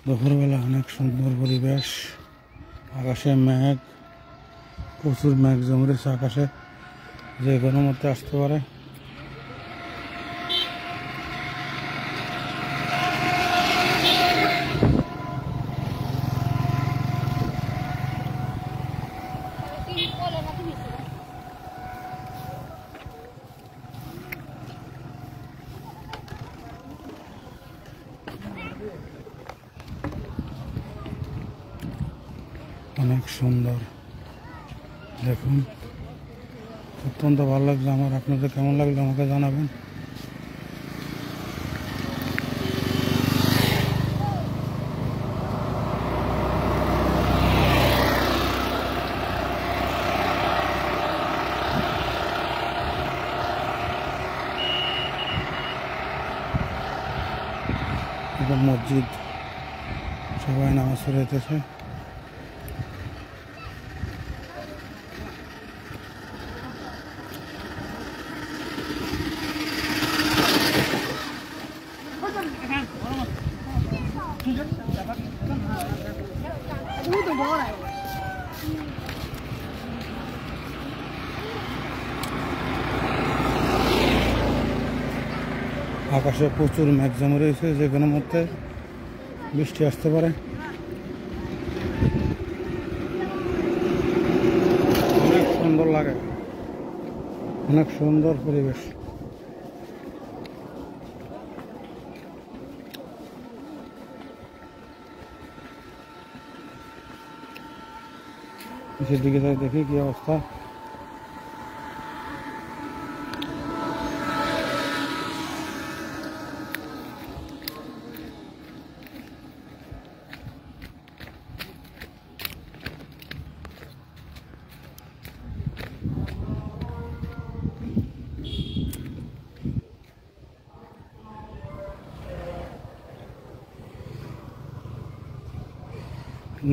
দুপুরবেলা অনেক সুন্দর পরিবেশ, আকাশে মেঘ, প্রচুর মেঘ জমে রয়েছে আকাশে, যে কোনো মধ্যে আসতে পারে। অনেক সুন্দর দেখুন, অত্যন্ত ভালো লাগলো আমার। আপনাদের কেমন লাগলো আমাকে জানাবেন। এটা মসজিদ, সবাই নামাজ পড়াইতেছে। আকাশে প্রচুর মেঘ জমে রয়েছে, যে কোনো মধ্যে বৃষ্টি আসতে পারে। অনেক সুন্দর লাগে, অনেক সুন্দর পরিবেশ। নিচের দিকে যাই, দেখি কি অবস্থা।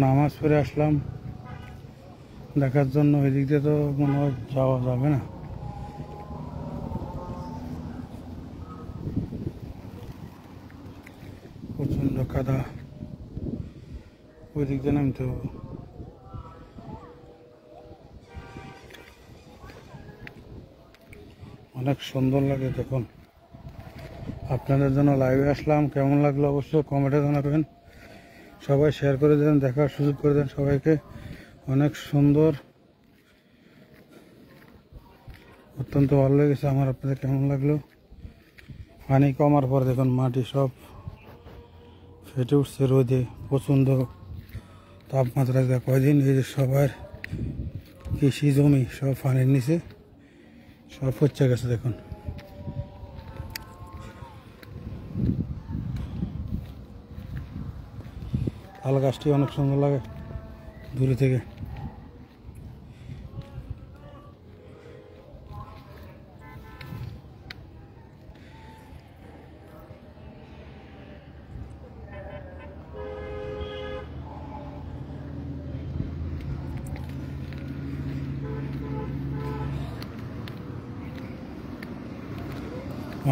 নামাজ পড়ে আসলাম দেখার জন্য, এদিক দিয়ে তো মনে হয় যাওয়া যাবে না। প্রচন্ড কাদা, ওই দিক দিয়ে নামতে হবে। অনেক সুন্দর লাগে দেখুন। আপনাদের জন্য লাইভে আসলাম, কেমন লাগলো অবশ্যই কমেন্টে জানাবেন। সবাই শেয়ার করে দেন, দেখার সুযোগ করে দেন সবাইকে। অনেক সুন্দর, অত্যন্ত ভালো লেগেছে আমার। আপনাদের কেমন লাগলো? পানি কমার পর দেখুন মাটি সব ফেটে উঠছে রোদে, প্রচণ্ড তাপমাত্রা। কয়দিন এই যে সবার কৃষি জমি সব পানির নিচে সব পচে গেছে দেখুন। তাল গাছটি অনেক সুন্দর লাগে দূরে থেকে।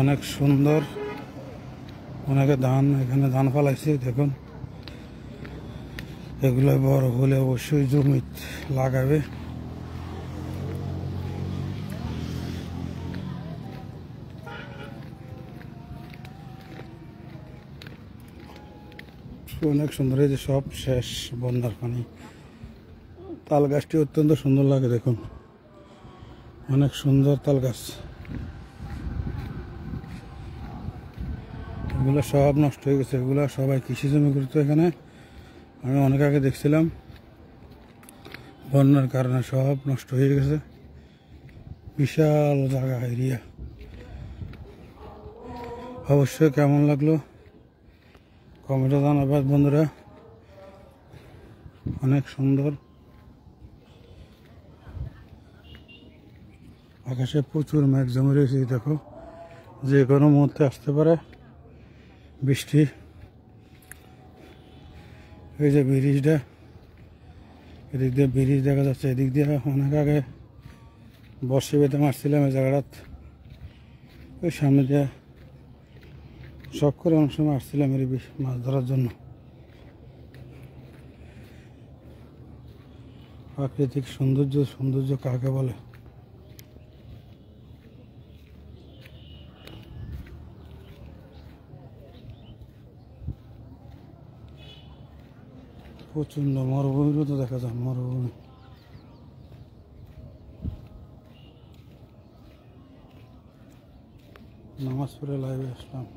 অনেক সুন্দর, অনেকে ধান, এখানে ধান ফলাইছে দেখুন। এগুলো বড় হলে অবশ্যই জমিতে লাগাবে। অনেক সুন্দর, এই যে সব শেষ বন্যার পানি। তাল গাছটি অত্যন্ত সুন্দর লাগে দেখুন, অনেক সুন্দর তাল গাছ। এগুলো সব নষ্ট হয়ে গেছে, এগুলো সবাই কৃষি জমি করতো এখানে। আমি অনেক আগে দেখছিলাম, বন্যার কারণে সব নষ্ট হয়ে গেছে। বিশাল জায়গা এরিয়া। অবশ্যই কেমন লাগলো কমেন্টে জানাবে বন্ধুরা। অনেক সুন্দর, আকাশে প্রচুর মেঘ জমে রয়েছে দেখো, যে কোনো মুহূর্তে আসতে পারে বৃষ্টি। এই যে ব্রিজটা, এদিক দিয়ে ব্রিজ দেখা যাচ্ছে। এদিক দিয়ে অনেক আগে বর্ষি বেঁধে মারছিলাম এই জায়গাটা, ওই সামনে দিয়ে শখ করে অনেক সময় আসছিলাম এর মাছ ধরার জন্য। প্রাকৃতিক সৌন্দর্য, সৌন্দর্য কাকে বলে? প্রচন্ড মরুভূমিরও তো দেখা যায়, মরুভূমি। নামাজ পড়ে লাইভে আসলাম।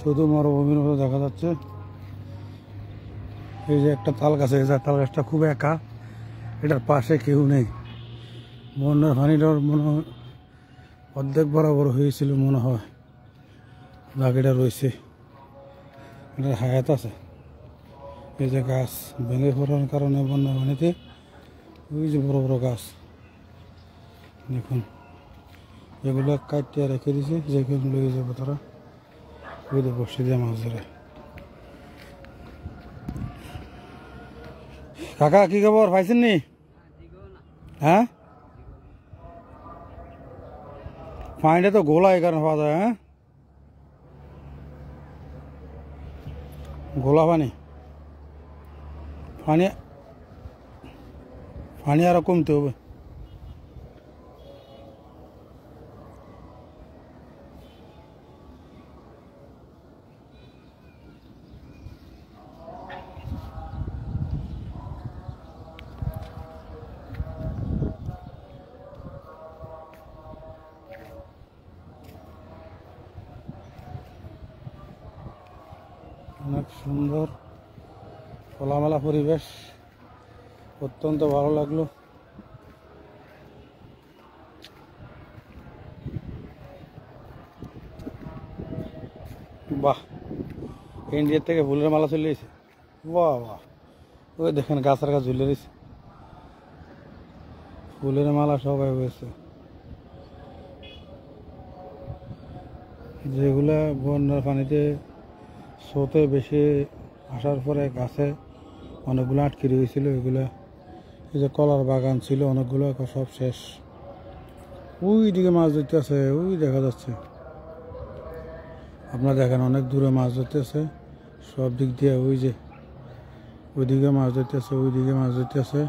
শুধু মরুভূমির মতো দেখা যাচ্ছে। এই যে একটা তাল গাছ, এই যে তাল গাছটা খুব একা, এটার পাশে কেউ নেই। বন্যার পানিটার মনে হয় অর্ধেক বরাবর হয়েছিল মনে হয়, বাকিটা রয়েছে, এটার হায়াত আছে। এই যে গাছ ভেঙে পড়ার কারণে বন্যার পানিতে ওই যে বড় বড় গাছ দেখুন, এগুলো কাটিয়ে রেখে দিছে, যেগুলো লয়ে যাবো তারা ওই যে বসে দিয়ে মাছ ধরে। কাকা কি খবর, পাইছেন নি? হ্যাঁ, পানিটা তো গোলা এই কারণে পাওয়া যায়। হ্যাঁ, গোলা পানি, পানি পানি আরো কমতে হবে। অনেক সুন্দর খোলামেলা পরিবেশ, অত্যন্ত ভালো লাগলো। বাহ, ইন্ডিয়ার থেকে ফুলের মালা চলে এসেছে। বাহ বাহ, ওই দেখেন গাছের গাছ ঝুলে রয়েছে, ফুলের মালা সবাই হয়েছে। যেগুলা বন্যার পানিতে স্রোতে বেশি আসার পরে গাছে অনেকগুলো আটকে রয়েছিল, এগুলা এই যে কলার বাগান ছিল অনেকগুলো, সব শেষ। ওই দিকে মাছ ধরতে আছে, ওই দেখা যাচ্ছে, আপনারা দেখেন অনেক দূরে মাছ ধরতে আছে সব দিক দিয়ে। ওই যে ওইদিকে মাছ ধরতে আছে, ওইদিকে মাছ ধরতে আছে,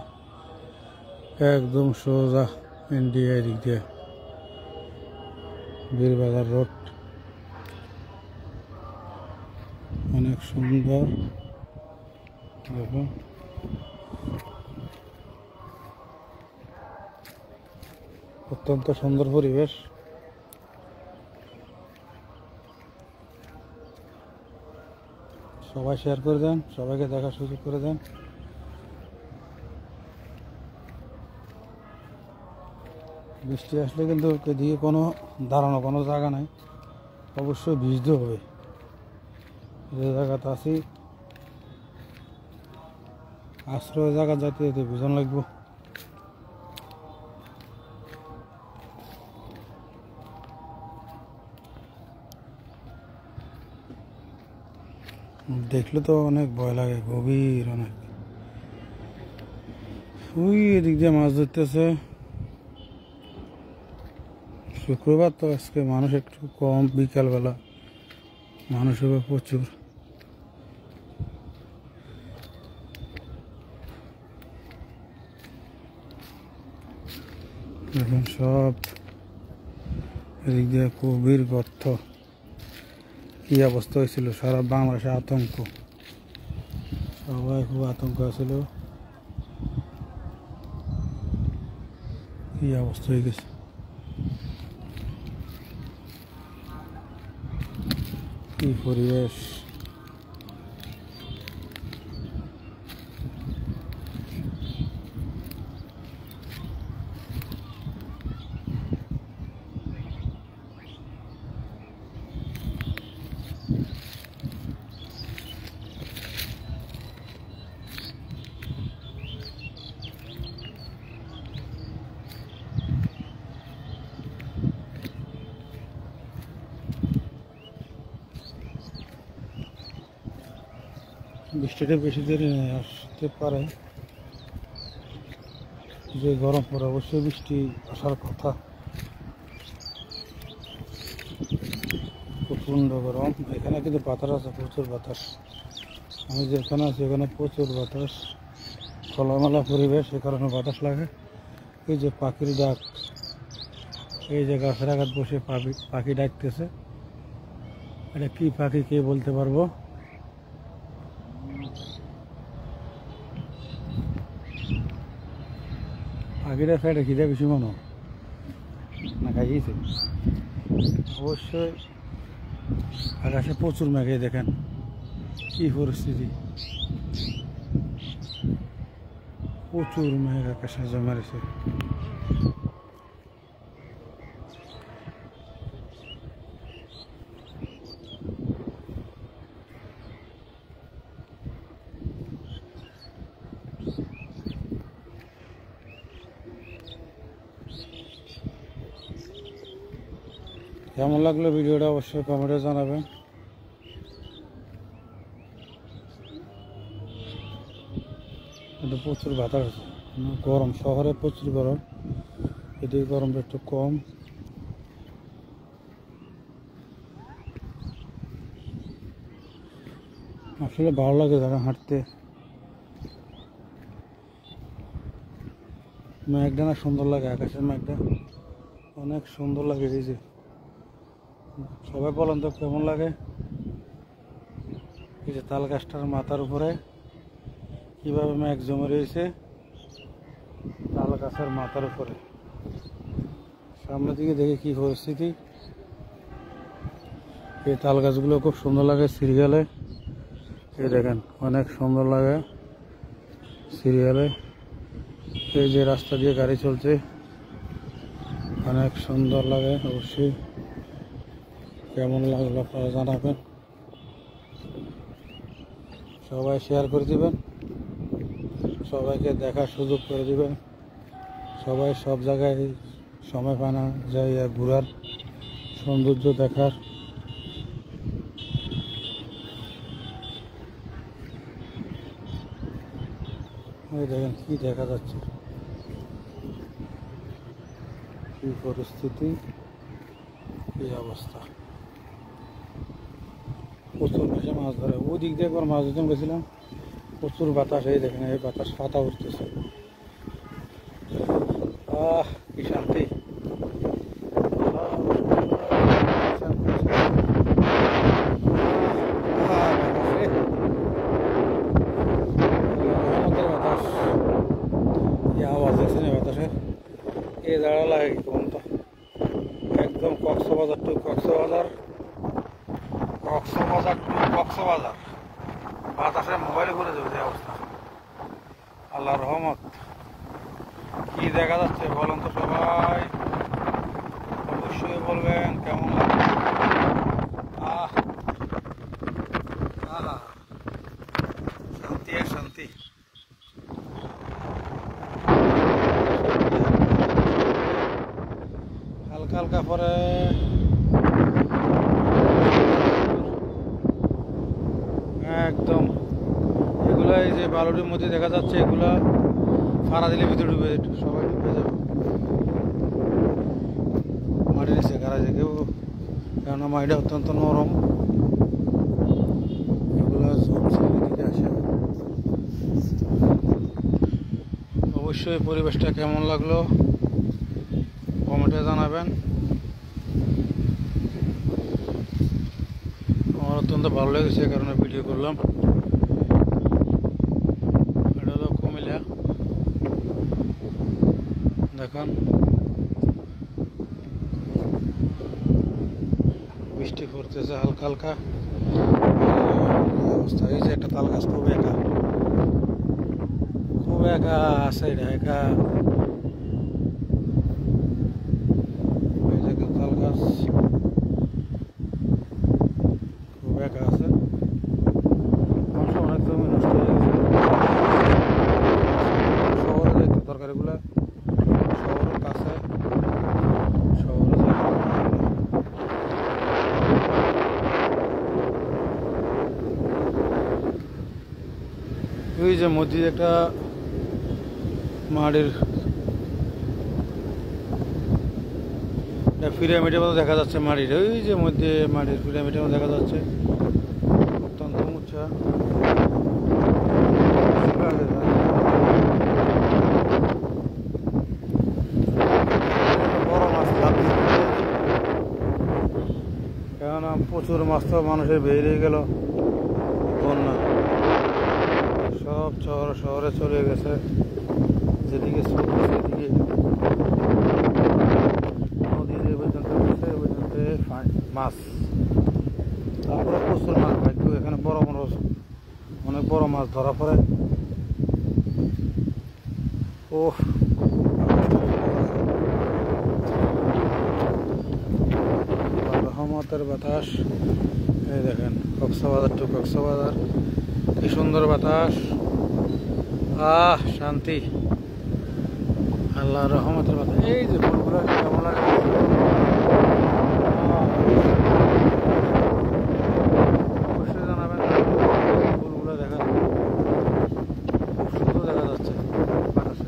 একদম সোজা ইন্ডিয়া দিক দিয়ে বীরবাজার রোড। অনেক সুন্দর দেখুন, অত্যন্ত সুন্দর পরিবেশ। সবাই শেয়ার করে দেন, সবাইকে দেখার সুযোগ করে দেন। বৃষ্টি আসলে কিন্তু এদিকে কোনো দাঁড়ানো কোনো জায়গা নাই, অবশ্যই ভিজতে হবে। যে জায়গাতে আছি আশ্রয় জায়গা যাইতে যেতে ভিজন লাগবো। দেখলে তো অনেক ভয় লাগে, গভীর অনেক। ওই এদিক দিয়ে মাছ ধরতেছে। শুক্রবার তো আজকে মানুষ একটু কম, বিকালবেলা মানুষ হবে প্রচুর। দেখুন সব এদিক দিয়ে গভীর গর্ত, কি অবস্থা হয়েছিল, সারা বাংলাদেশে আতঙ্ক, সবাই খুব আতঙ্ক আছিল, কি অবস্থা হয়ে গেছে। কি পরিবেশ, বৃষ্টিটা বেশি দেরি আসতে পারে। যে গরম পড়ে অবশ্যই বৃষ্টি আসার কথা। প্রচণ্ড গরম। এখানে কিন্তু বাতাস আছে, প্রচুর বাতাস। আমি যেখানে আছি এখানে প্রচুর বাতাস, খোলামেলা পরিবেশ, সে কারণে বাতাস লাগে। এই যে পাখির ডাক, এই যে গাছের আঘাত বসে পাখি ডাকতেছে। এটা কি পাখি কে বলতে পারবো। পাখিটা ফেটে খিদে বেশি মনে না খাইয়েছে। অবশ্যই আকাশে প্রচুর মেঘে, দেখেন কি পরিস্থিতি, প্রচুর মেঘ আকাশে জমা রয়েছে। কেমন লাগলো ভিডিওটা অবশ্যই কমেন্টে জানাবেন। কিন্তু প্রচুর বাতাস আছে, গরম, শহরে প্রচুর গরম, এদিকে গরমটা একটু কম। আসলে ভালো লাগে যারা হাঁটতে। মেঘটা না সুন্দর লাগে, আকাশের মেঘটা অনেক সুন্দর লাগে। এই যে সবাই বলেন তো কেমন লাগে। এই যে তাল গাছটার মাথার উপরে কিভাবে মেঘ জমে রয়েছে, তাল গাছের মাথার উপরে। সামনের দিকে দেখে কি পরিস্থিতি। এই তাল গাছগুলো খুব সুন্দর লাগে সিরিয়ালে। এই দেখেন অনেক সুন্দর লাগে সিরিয়ালে। এই যে রাস্তা দিয়ে গাড়ি চলছে, অনেক সুন্দর লাগে। অবশ্যই কেমন লাগলো আপনারা জানাবেন। সবাই শেয়ার করে দিবেন, সবাইকে দেখার সুযোগ করে দিবেন। সবাই সব জায়গায় সময় পায় না যাই ঘোরার, সৌন্দর্য দেখার। এই দেখেন কি দেখা যাচ্ছে, কি পরিস্থিতি, কি অবস্থা। প্রচুর বেশি মাছ ধরে, ওই দিক দিয়ে একবার মাছ ধরতে গেছিলাম, প্রচুর বাতাস। এই দেখেন এই বাতাস পাতা উঠতেছে, কি শান্তি। আওয়াজ দেখছেন এই বাতাসের, এ দাঁড়া লাগে কেমন তো। একদম কক্সবাজার টু কক্সবাজার, কক্সবাজার টু কক্সবাজার বাতাসে মোবাইলে ঘুরে যাবে এই অবস্থা। আল্লাহ রহমত। কি দেখা যাচ্ছে বলেন তো সবাই, অবশ্যই বলবেন কেমন লাগে। শান্তি আর শান্তি। হালকা হালকা পরে একদম এগুলা, এই যে বালুটির মধ্যে দেখা যাচ্ছে, এগুলা ফাড়া দিলে ভিতরে ডুবে, সবাই ডুবে যাবে। মাটি নিচে গাড়াইছে কেউ, কেননা মাটিটা অত্যন্ত নরম। এগুলা জমছে এদিকে আসে। অবশ্যই পরিবেশটা কেমন লাগলো কমেন্টে জানাবেন। আমার অত্যন্ত ভালো লেগেছে, এই কারণে ভিডিও করলাম। এটা হলো কুমিল্লা, দেখুন বৃষ্টি পড়তেছে হালকা হালকা অবস্থা। এই যে একটা তাল গাছ খুব একা, খুব একা আছে, এটা একা। এই যে তাল গাছ খুব একা আছে। অনেক জমি নষ্ট হয়ে গেছে। শহরে যাইতে তরকারিগুলা শহরের কাছে, শহরে ওই যে মসজিদ, একটা মাটির পিরামিডের মতো দেখা যাচ্ছে মাটির, ওই যে মধ্যে মাটির পিরামিডের মতো দেখা যাচ্ছে, অত্যন্ত উঁচা। বড় মাছ লাভ কেননা প্রচুর মাছ তো মানুষের বেরিয়ে গেল বন্যা, সব শহরে চলে গেছে, যেদিকে সেদিকে নদীর পর্যন্ত গেছে, পর্যন্ত মাছ। তারপরে প্রচুর মাছ, ভাগ্য এখানে অনেক বড় মাছ ধরা পড়ে। ও রহমতের বাতাস, এই দেখেন কক্সবাজার টু কক্সবাজার, কি সুন্দর বাতাস, শান্তি, আল্লাহ রহমতের বাতাস। এই যে ফুলগুলো কেমন লাগে, অবশ্যই জানাবেন। ফুলগুলো দেখা খুব সুন্দর দেখা যাচ্ছে বাতাসে।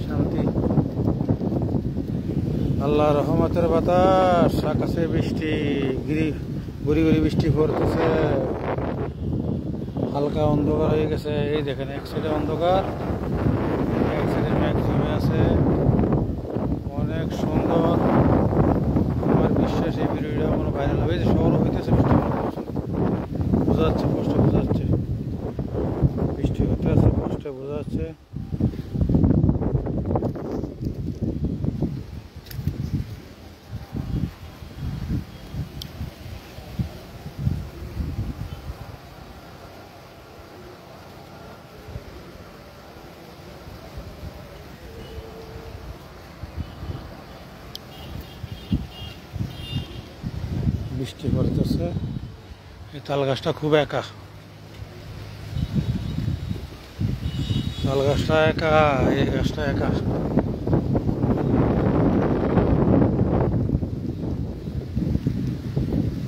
শান্তি, আল্লাহ রহমতের বাতাস, আকাশে বৃষ্টি, গুড়ি গুড়ি বৃষ্টি পড়তেছে, হালকা অন্ধকার হয়ে গেছে। এই দেখেন এক সাইডে অন্ধকার, এক সাইডে মেঘ জমে আছে, অনেক সুন্দর। আমার বিশ্বাস এই ভিডিওটা কোনো ভাইরাল হবে, যে শহর হইতেছে বৃষ্টি বোঝা যাচ্ছে, কষ্ট বোঝা যাচ্ছে, বৃষ্টি হতে আছে, কষ্ট বোঝা যাচ্ছে। বৃষ্টি পড়তেছে, এই তাল গাছটা খুব একা, তাল গাছটা একা, এই গাছটা একা।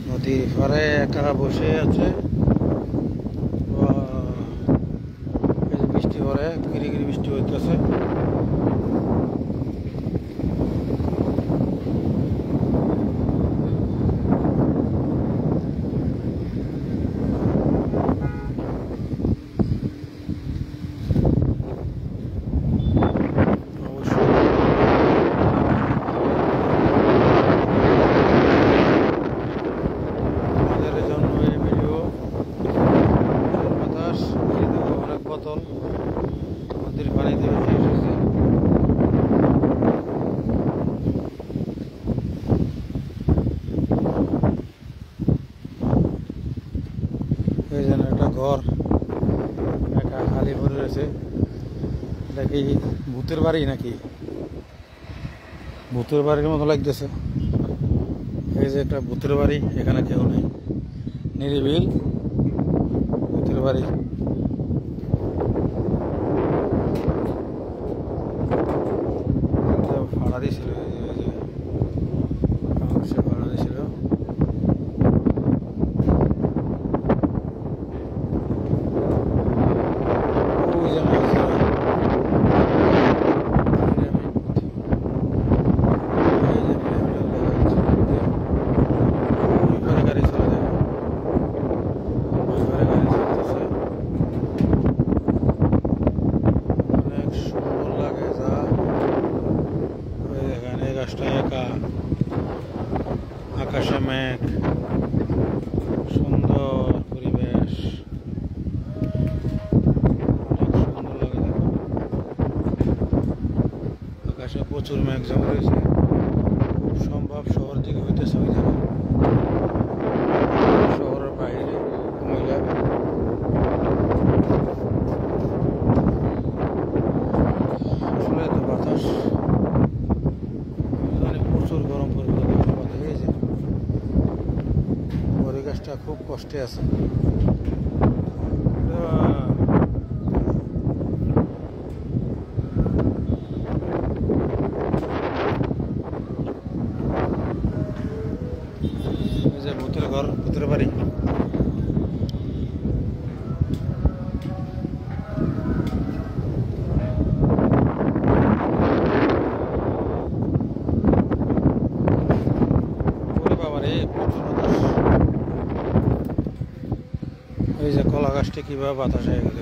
নদীর পাড়ে একা বসে আছে, এই যে বৃষ্টি পড়ে, গিরি গিরি বৃষ্টি হইতেছে। বোতল নদীর পানিতে ভেসে এসেছে। এই যেন একটা ঘর একা খালি ভরে রয়েছে, এটা কি ভূতের বাড়ি নাকি? ভূতের বাড়ির মতো লাগতেছে। এই যে একটা ভূতের বাড়ি, এখানে কেউ নেই, নিরিবিল ভূতের বাড়ি। ভাড়া দিয়েছিল, সে ভাড়া দিয়েছিল। আকাশে মেঘ, সুন্দর পরিবেশ, অনেক সুন্দর লাগে দেখো। আকাশে প্রচুর মেঘ জমা রয়েছে, খুব সম্ভব শহর দিকে হইতেছে ওই জায়গায়, শহরের বাইরে মহিলা। আসলে তো বাতাস প্রচুর গরম পড়বে, হয়েছে পরিবেশটা খুব কষ্টে আছে। ভিতরে বাড়ি। এই যে কলা গাছটি কিভাবে বাতাস হয়ে গেল।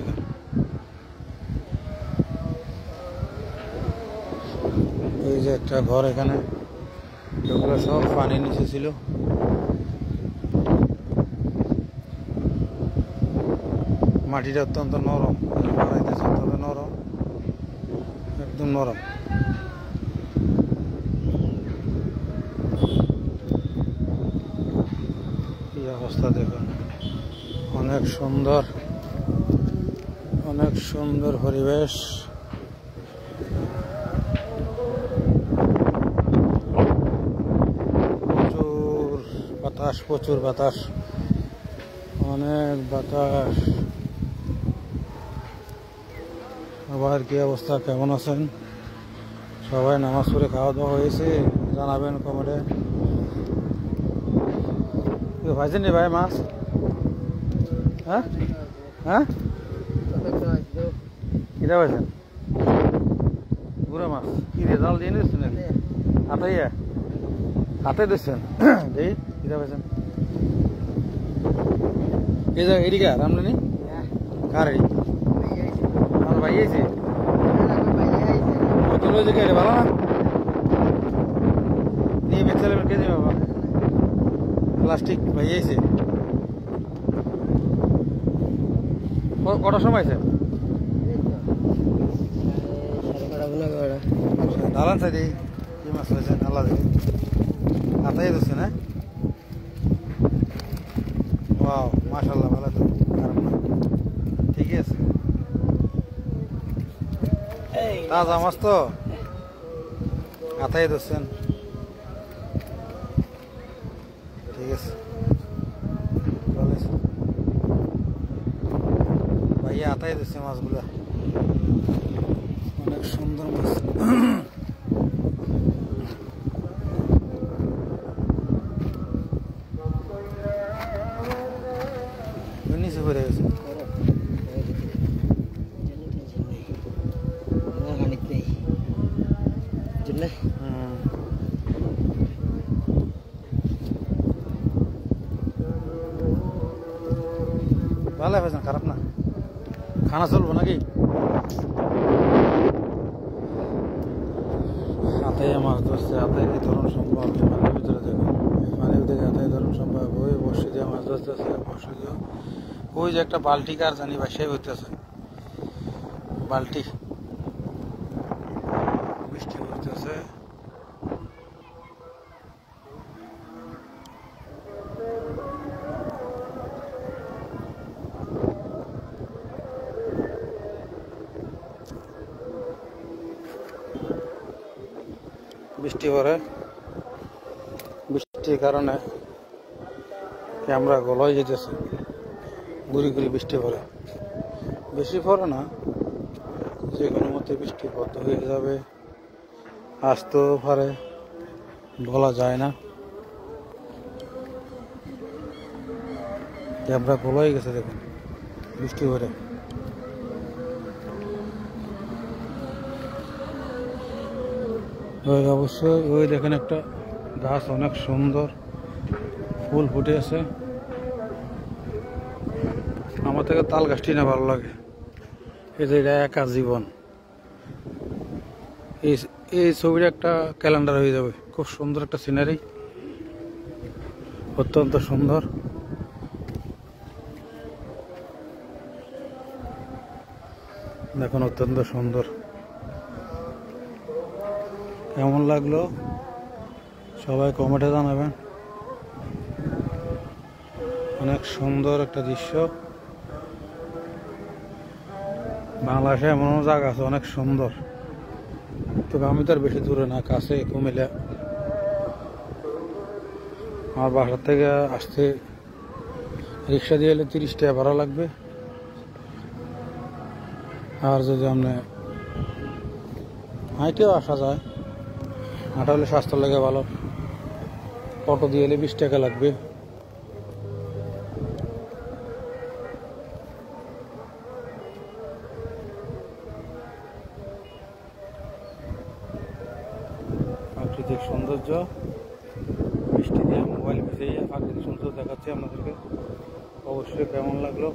এই যে একটা ঘর, এখানে এগুলো সব পানির নিচে ছিল। মাটিটা অত্যন্ত নরম, অত্যন্ত নরম, একদম নরম। কি অবস্থা দেখুন, অনেক সুন্দর, অনেক সুন্দর পরিবেশ। প্রচুর বাতাস, প্রচুর বাতাস, অনেক বাতাস। সবার কি অবস্থা, কেমন আছেন সবাই? নামাজ পড়ে খাওয়া দাওয়া হয়েছে? জানাবেন কমেন্টে। ভাইছেন নি ভাই মাছ? হ্যাঁ হ্যাঁ, কিটা পাইছেন? গুড়া মাছ কি দিয়ে জাল দিয়ে নিচ্ছেন? হাতে হাতে দিচ্ছেন? এই কিটা পাইছেন? এই যে এদিকে রামলানি কার এই আমার ভাই আইছে কত রয়েছে কে ভালো না নিয়ে বেচালে কে দিবে বাবা? প্লাস্টিক ভাই আইছে। কটার সময় আছে? দালান সাইডে কি মাছ রয়েছেন আল্লাহ দেখে হাতাই দিচ্ছে না? ওয়াও মাশাআল্লাহ, ভালো তো, খারাপ না, ঠিকই আছে, তাজা মাছ তো, হাতাই দিচ্ছেন, ঠিক আছে। ভাইয়া হাতাই দিচ্ছে মাছগুলা, অনেক সুন্দর মাছ। নিচে পড়ে গেছে, ভালো হয়েছে, খারাপ না, খানা চলবো নাকি? হাতে মাছ ধরছে, হাতে কি ধরুন সম্ভব, পানির ভিতরে দেখুন, পানির ভিতরে হাতে ধরুন সম্ভব। ওই বসে দিয়ে মাছ ধরতেছে, বসে দিয়ে ওই যে একটা বালতি কার জানি বা সে হইতেছে বালতি, বৃষ্টি হইতেছে। বৃষ্টি পরে, বৃষ্টির কারণে ক্যামেরা গলায় যেতেছে, গুড়ি গুড়ি বৃষ্টি পরে, বেশি পরে না, যে কোনো মতে বৃষ্টি বন্ধ হয়ে যাবে, আসতেও পারে, বলা যায় না। ক্যামেরা গলায় গেছে দেখুন বৃষ্টি পরে। ওই অবশ্যই ওই দেখেন একটা গাছ, অনেক সুন্দর ফুল ফুটে আছে। আমার থেকে তাল গাছটি না ভালো লাগে, এই যে এটা একা জীবন। এই ছবির একটা ক্যালেন্ডার হয়ে যাবে, খুব সুন্দর একটা সিনারি, অত্যন্ত সুন্দর। দেখুন অত্যন্ত সুন্দর, কেমন লাগলো সবাই কমেন্টে জানাবেন। অনেক সুন্দর একটা দৃশ্য। বাংলাদেশে এমন জায়গা আছে অনেক সুন্দর, তবে আমি তো আর বেশি দূরে না, কাছে কুমিল্লা। আমার বাসার থেকে আসতে রিক্সা দিয়ে এলে 30 টাকা ভাড়া লাগবে, আর যদি আপনি হাঁটেও আসা যায়, হাঁটা হলে স্বাস্থ্য লাগে ভালো, অটো দিয়ে এলে 20 টাকা লাগবে। প্রাকৃতিক সৌন্দর্য, বৃষ্টি দিয়ে মোবাইল ভিজে প্রাকৃতিক সৌন্দর্য দেখাচ্ছি আপনাদেরকে। অবশ্যই কেমন লাগলো।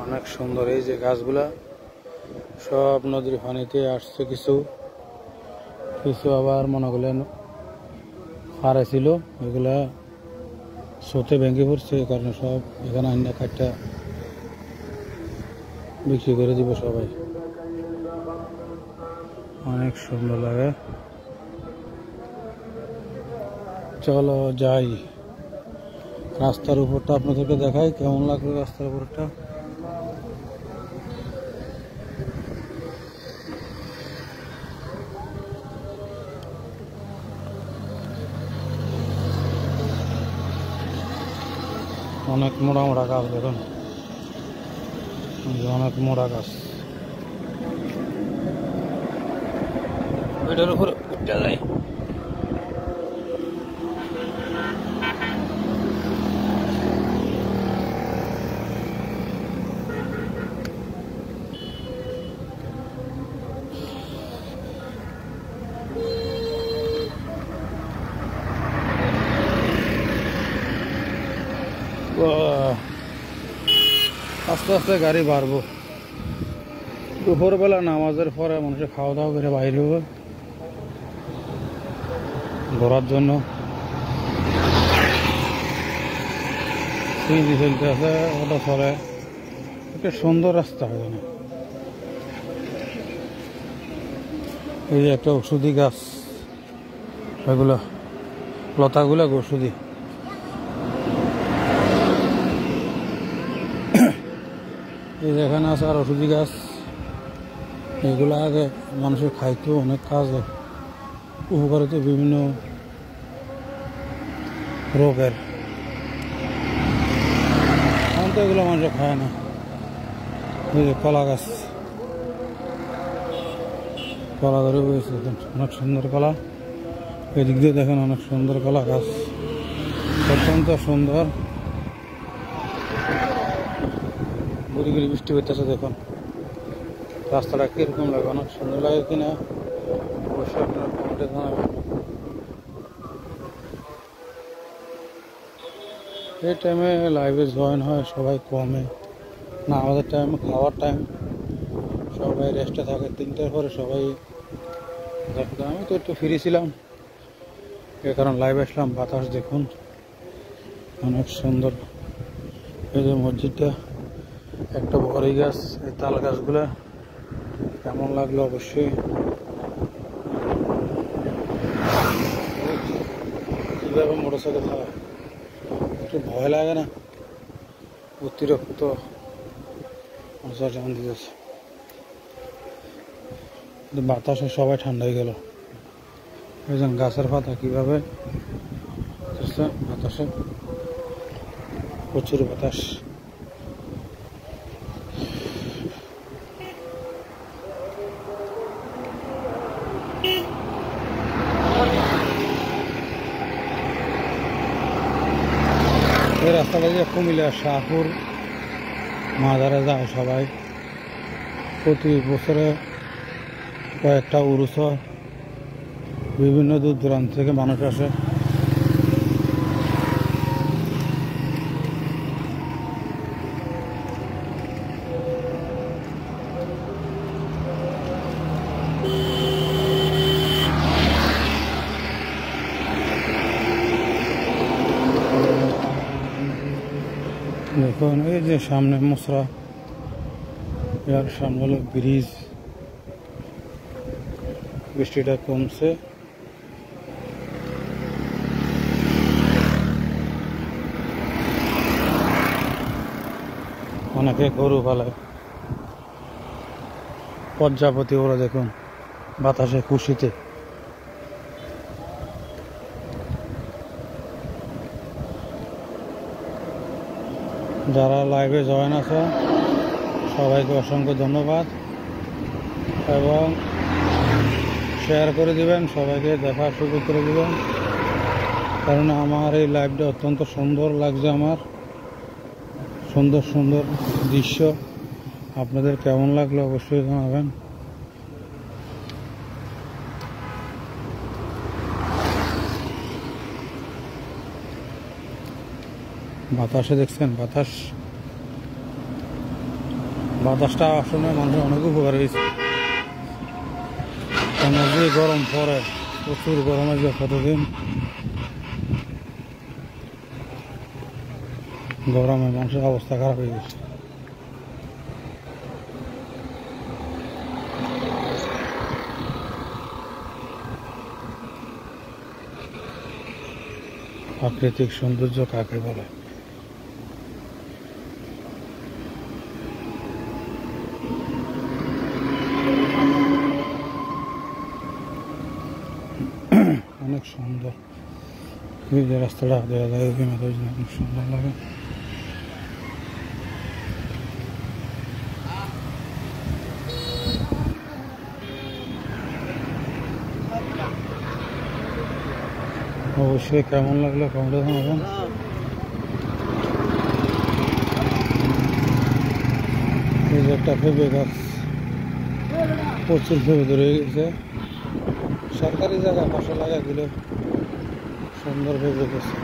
অনেক সুন্দর। এই যে গাছগুলা সব নদীর পানিতে আসছে, কিছু কিছু আবার মনে করলেন হারে ছিল, ওইগুলা স্রোতে ভেঙে পড়ছে। এই কারণে সব এখানে আইনা কাঠটা বিক্রি করে দিব সবাই। অনেক সুন্দর লাগে। চলো যাই, রাস্তার উপরটা আপনাদেরকে দেখাই কেমন লাগলো রাস্তার উপরটা। অনেক মোড়া মোড়া গাছ দেখুন, অনেক মোড়া গাছ। এটার উপরে উঠতে যায়। আস্তে আস্তে গাড়ি বাড়বো। দুপুরবেলা নামাজের পরে মানুষের খাওয়া দাওয়া করে বাইরে হবে ঘোরার জন্য। সিএনজি চলতে আছে, ওটা চলে। একটা সুন্দর রাস্তা হয় যেন। এই যে একটা ওষুধি গাছ, এগুলো লতাগুলো ওষুধি। এই যেখানে আছে আর ওষুধি গাছ, এগুলো আগে মানুষের খাইতো, অনেক কাজে উপকারিত বিভিন্ন রোগের। এখন তো এগুলো মানুষ খায় না। এই যে কলা গাছ, কলা ধরে বসেছে, অনেক সুন্দর কলা। এদিক দিয়ে দেখেন অনেক সুন্দর কলা গাছ, অত্যন্ত সুন্দর। গুড়ি গুড়ি বৃষ্টি হইতেছে দেখুন। রাস্তাটা কিরকম লাগে, অনেক সুন্দর লাগে কিনা অবশ্যই আপনারা কমেন্টে জানাবেন। এই টাইমে লাইভে জয়েন হয় সবাই কমে না, আমাদের টাইম খাওয়ার টাইম, সবাই রেস্টে থাকে। 3টার পরে সবাই দেখতে। আমি তো একটু ফ্রি ছিলাম, এ কারণ লাইভ আসলাম। বাতাস দেখুন অনেক সুন্দর। এই যে মসজিদটা, একটা বড়ই গাছ, এই তাল গাছগুলা কেমন লাগলো অবশ্যই। কীভাবে মোটরসাইকেল চালায় একটু ভয় লাগে না? অতিরিক্ত যেমন দিতেছে, বাতাসে সবাই ঠান্ডা হয়ে গেল। এই যে গাছের পাতা কীভাবে বাতাসে, প্রচুর বাতাস। এই রাস্তাটা যে কুমিল্লা শাহপুর মাজারে যায় সবাই প্রতি বছরে। কয়েকটা উরুস, বিভিন্ন দূর দূরান্ত থেকে মানুষ আসে। দেখুন এই যে সামনে মুসরা, এর সামনে হলো ব্রিজ। বৃষ্টিটা কমছে। অনেকে গরু পালায়, প্রজাপতি ওরা দেখুন বাতাসে খুশিতে। যারা লাইভে জয়েন আছে সবাইকে অসংখ্য ধন্যবাদ, এবং শেয়ার করে দিবেন, সবাইকে দেখার সুযোগ করে দিবেন। কারণ আমার এই লাইভটা অত্যন্ত সুন্দর লাগছে। আমার সুন্দর সুন্দর দৃশ্য আপনাদের কেমন লাগলো অবশ্যই জানাবেন। বাতাসে দেখছেন, বাতাসটা আসলে মানুষের অনেক উপকার হয়েছে। কেন যে গরম পড়ে, প্রচুর গরম আসবে কতদিন, গরমে মানুষের অবস্থা খারাপ হয়ে গেছে। প্রাকৃতিক সৌন্দর্য কাকে বলে? অনেক সুন্দর এই যে রাস্তাটা দেওয়া যায়, অনেক সুন্দর লাগে। অবশ্যই কেমন লাগলো কমেন্টে জানাবেন। এই যে একটা পেঁপে গাছ, প্রচুর পেঁপে ধরে গেছে। সরকারি জায়গা পাশে লাগা দিলে সুন্দর পেঁপে গেছে।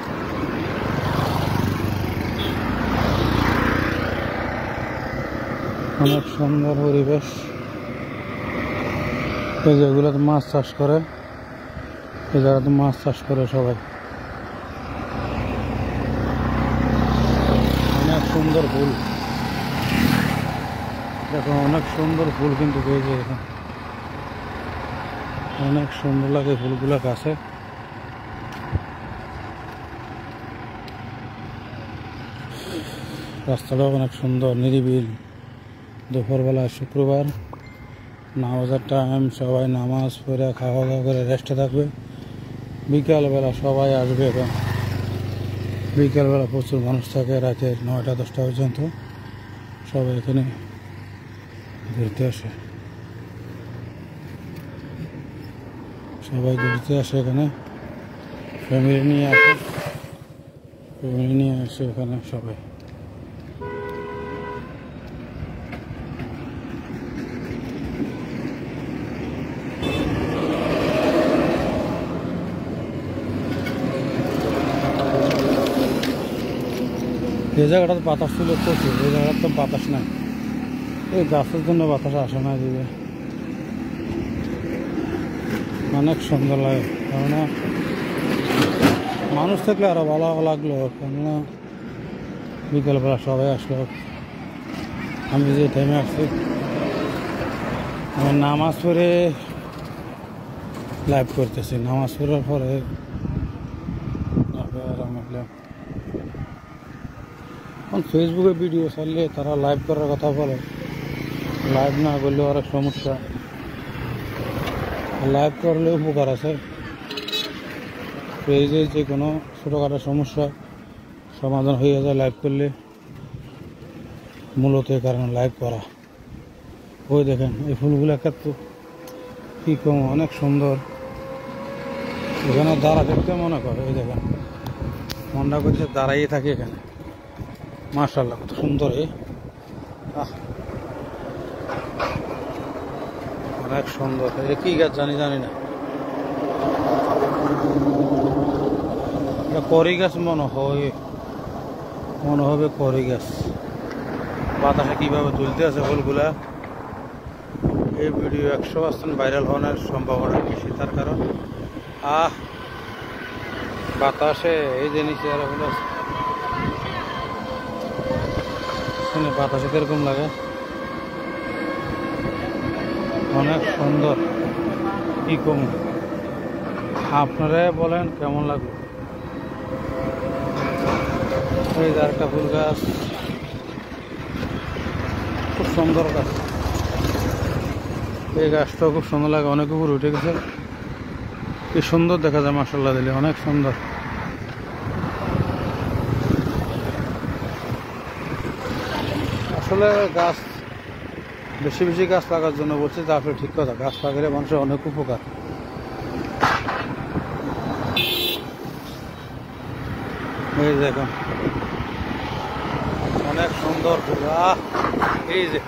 অনেক সুন্দর পরিবেশ। এই যেগুলোতে মাছ চাষ করে, এই জায়গাতে মাছ চাষ করে সবাই। অনেক সুন্দর ফুল, দেখো অনেক সুন্দর ফুল কিন্তু পেয়েছে এখানে, অনেক সুন্দর লাগে ফুলগুলো গাছে। রাস্তাটাও অনেক সুন্দর, নিরিবিল। দুপুরবেলা শুক্রবার নামাজের টাইম, সবাই নামাজ পড়ে খাওয়া দাওয়া করে রেস্টে থাকবে। বিকালবেলা সবাই আসবে। এখন বিকালবেলা প্রচুর মানুষ থাকে, রাতে 9টা-10টা পর্যন্ত সবাই এখানে ঘুরতে আসে। সবাই ঘুরতে আসে এখানে, ফ্যামিলি নিয়ে আসে, ফ্যামিলি নিয়ে আসে এখানে সবাই। এই জায়গাটাতে বাতাস ছিল প্রচুর, এই জায়গাটার তো বাতাস নাই, এই গাছের জন্য বাতাস আসে না দিবে। অনেক সুন্দর লাগে, কেননা মানুষ থাকলে আরো ভালো লাগলো। কেননা বিকেলবেলা সবাই আসলো। আমি যে টাইমে আসছি, আমি নামাজ পড়ে লাইভ করতেছি। নামাজ পড়ার পরে ফেসবুকে ভিডিও ছাড়লে তারা লাইভ করার কথা বলে, লাইভ না করলে অনেক সমস্যা। লাইভ করলে উপকার আছে, পেজে যে কোনো ছোটোখাটো সমস্যা সমাধান হয়ে যায় লাইভ করলে। মূলত এই কারণে লাইভ করা। ওই দেখেন এই ফুলগুলো এত কী কম, অনেক সুন্দর। এখানে দাঁড়া দেখতে মনে করে, এই দেখেন মনটা করছে দাঁড়াইয়ে থাকে এখানে। মাশাআল্লাহ কত সুন্দর। অনেক সুন্দর। এটা কি গাছ জানি না, এটা কড়ি গাছ মনে হবে কড়ি গাছ। বাতাসে কিভাবে তুলতে আছে ফুলগুলা। এই ভিডিও 100% ভাইরাল হওয়ার সম্ভাবনা বেশি, তার কারণ বাতাসে এই যে নিচে আর ফুল আছে, বাতাসে কিরকম লাগে, অনেক সুন্দর। কি কম, আপনারা বলেন কেমন লাগলো। এই যে একটা ফুল গাছ, খুব সুন্দর গাছ। এই গাছটাও খুব সুন্দর লাগে, অনেক উপরে উঠে গেছে। কি সুন্দর দেখা যায় মাশাআল্লাহ দিলে, অনেক সুন্দর। আসলে গাছ বেশি বেশি গাছ লাগার জন্য বলছে, যে আসলে ঠিক কথা, গাছ লাগালে মানুষের অনেক উপকার। এই দেখুন অনেক সুন্দর ফুল। এই যে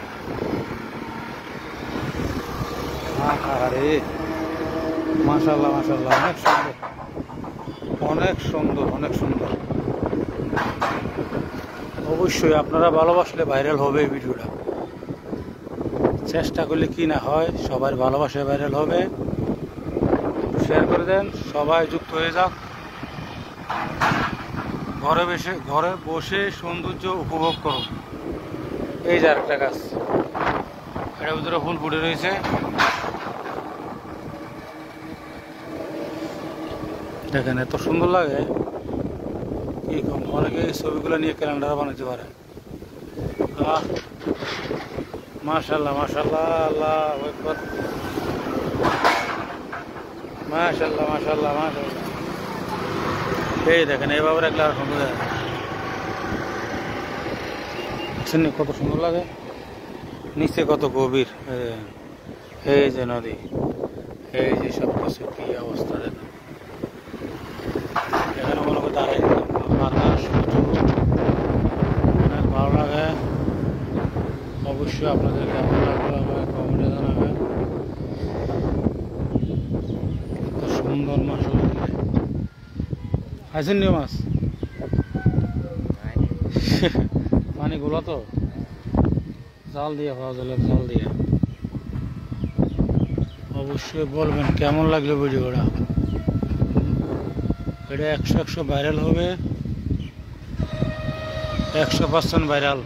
আরে মাশাআল্লাহ মাশাআল্লাহ, অনেক সুন্দর অনেক সুন্দর অনেক সুন্দর। অবশ্যই আপনারা ভালোবাসলে ভাইরাল হবে এই ভিডিওটা। চেষ্টা করলে কি না হয়, সবার ভালোবাসায় ভাইরাল হবে। শেয়ার করে দেন, সবাই যুক্ত হয়ে যাক। ঘরে বসে সৌন্দর্য উপভোগ করুন। এই যে আরেকটা গাছ, এটার ভিতরে ফুল ফুটে রয়েছে। দেখেন এত সুন্দর লাগে, কি কম। অনেকে এই ছবিগুলো নিয়ে ক্যালেন্ডার বানাতে পারে। মাশাআল্লাহ মাশাআল্লাহ, আল্লাহু আকবার, মাশাআল্লাহ মাশাআল্লাহ মাশাআল্লাহ। এই দেখেন এইভাবে রাখলে আর সুন্দর লাগে। কত সুন্দর লাগে, নিচে কত গভীর। এই যে নদী, এই যে সব কিছু কি অবস্থা দেখেন। এখানে মনে করে দাঁড়াই বাতাস অনেক ভালো লাগে। অবশ্যই আপনাদের কেমন লাগলো আমাকে কমেন্টে জানাবেন। কত সুন্দর মাছ আছেন নি মাছ। পানি গোলা তো জাল দিয়ে খাওয়া যায়, জাল দিয়ে। অবশ্যই বলবেন কেমন লাগলো ভিডিওটা। এটা 100 ভাইরাল হবে, 100% ভাইরাল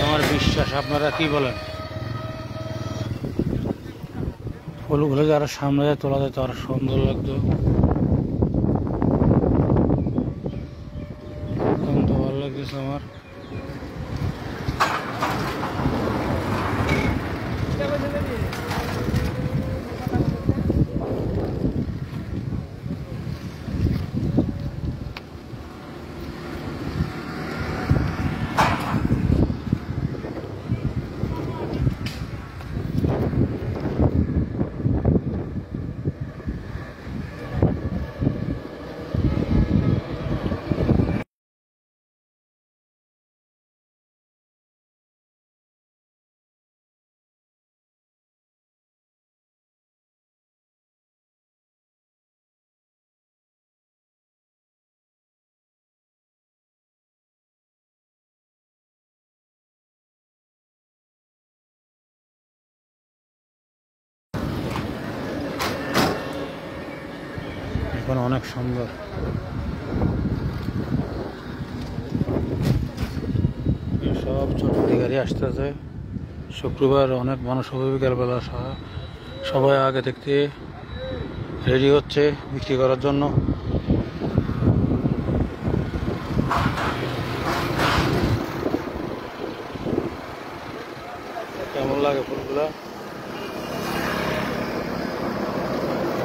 আমার বিশ্বাস। আপনারা কি বলেন? ফুলগুলো যারা সামনে যায় তোলা যায় তো আরো সুন্দর লাগতো। তো ভালো লাগতেছে আমার। এখন অনেক সুন্দর। সব ছোট গাড়ি আসতেছে। শুক্রবার অনেক মানুষ হবে, বিকালবেলা সবাই আগে দেখতে রেডি হচ্ছে বিক্রি করার জন্য। কেমন লাগে ফুলগুলা?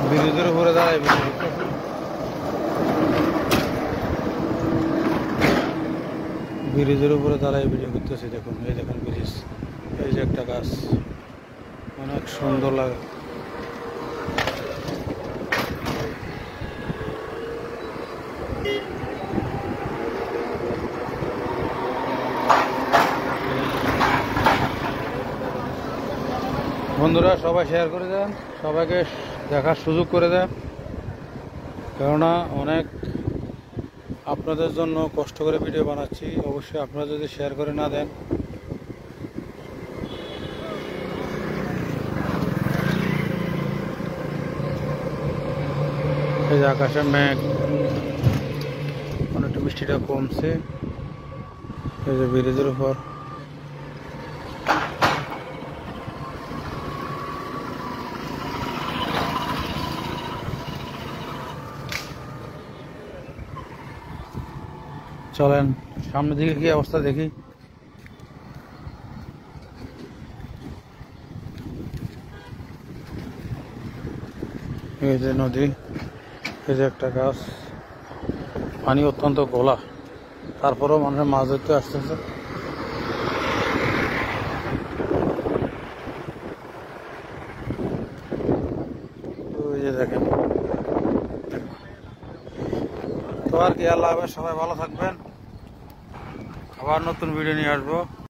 ব্রিজের উপরে দাঁড়ায় ব্রিজের উপরে দাঁড়ায় ভিডিও করতেছে। দেখুন এই দেখুন ব্রিজ, এই যে একটা গাছ, অনেক সুন্দর লাগে। বন্ধুরা সবাই শেয়ার করে দেন, সবাইকে দেখার সুযোগ করে দেন। কেননা অনেক আপনাদের জন্য কষ্ট করে ভিডিও বানাচ্ছি। অবশ্যই আপনারা যদি শেয়ার করে না দেন, এই যে আকাশে মেঘ, অনেকটা বৃষ্টিটা কমছে। এই যে ব্রিজের উপর চলেন সামনের দিকে কি অবস্থা দেখি। এই যে নদী, এই যে একটা গাছ, পানি অত্যন্ত গোলা, তারপরেও মানুষের মাছ ধরতে আসতেছে। ওই যে দেখেন, তো আর আর কি, আল্লাহ হাফেজ, সবাই ভালো থাকবেন। আবার নতুন ভিডিও নিয়ে আসবো।